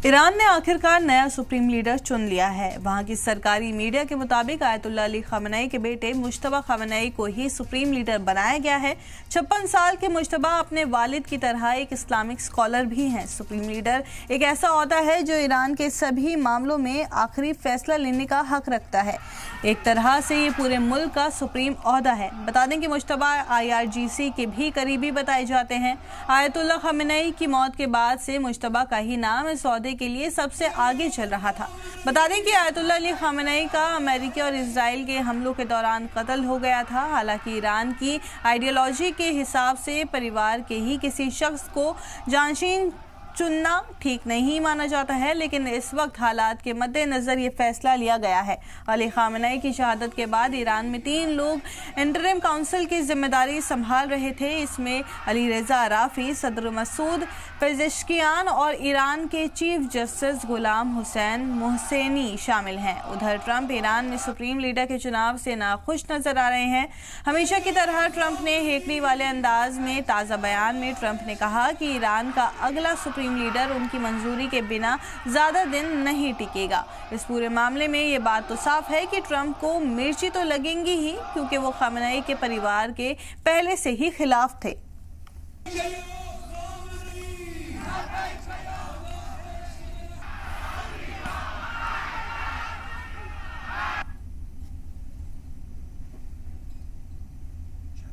Iran ने आखिरकार नया सुप्रीम लीडर चुन लिया है। वहां की सरकारी मीडिया के मुताबिक आयतुल्लाह अली खamenei के बेटे मुज्तबा खamenei को ही सुप्रीम लीडर बनाया गया है। 56 साल के मुज्तबा अपने वालिद की तरह एक इस्लामिक स्कॉलर भी हैं। सुप्रीम लीडर एक ऐसा ओहदा है जो ईरान के सभी मामलों में आखिरी फैसला लेने का हक रखता है। एक तरह से ये पूरे मुल्क का सुप्रीम ओहदा है। बता दें कि मुज्तबा IRGC के भी करीबी बताए जाते हैं। आयतुल्लाह खamenei की मौत के बाद से मुज्तबा का ही नाम इस ओहदे के लिए सबसे आगे चल रहा था। बता दें कि आयतुल्लाह अली खamenei का अमेरिका और इजराइल के हमलों के दौरान कत्ल हो गया था। हालांकि ईरान की आइडियोलॉजी के हिसाब से परिवार के ही किसी शख्स को जानशीन चुनना ठीक नहीं माना जाता है, लेकिन इस वक्त हालात के मद्देनजर ये फैसला लिया गया है। अली खamenei की शहादत के बाद ईरान में 3 लोग इंटरिम काउंसिल की जिम्मेदारी संभाल रहे थे। इसमें अली रजा अराफी, सदर मसूद पेजेश्कियान और ईरान के chief justice Ghulam Hossein Mohseni शामिल हैं। उधर ट्रंप ईरान में सुप्रीम लीडर के चुनाव से नाखुश नजर आ रहे हैं। हमेशा की तरह ट्रंप ने हेकड़ी वाले अंदाज में ताज़ा बयान में ट्रंप ने कहा कि ईरान का अगला सुप्रीम लीडर उनकी मंजूरी के बिना ज्यादा दिन नहीं टिकेगा। इस पूरे मामले में ये बात तो साफ है कि ट्रंप को मिर्ची तो लगेंगी ही, क्योंकि वो खamenei के परिवार के पहले से ही खिलाफ थे।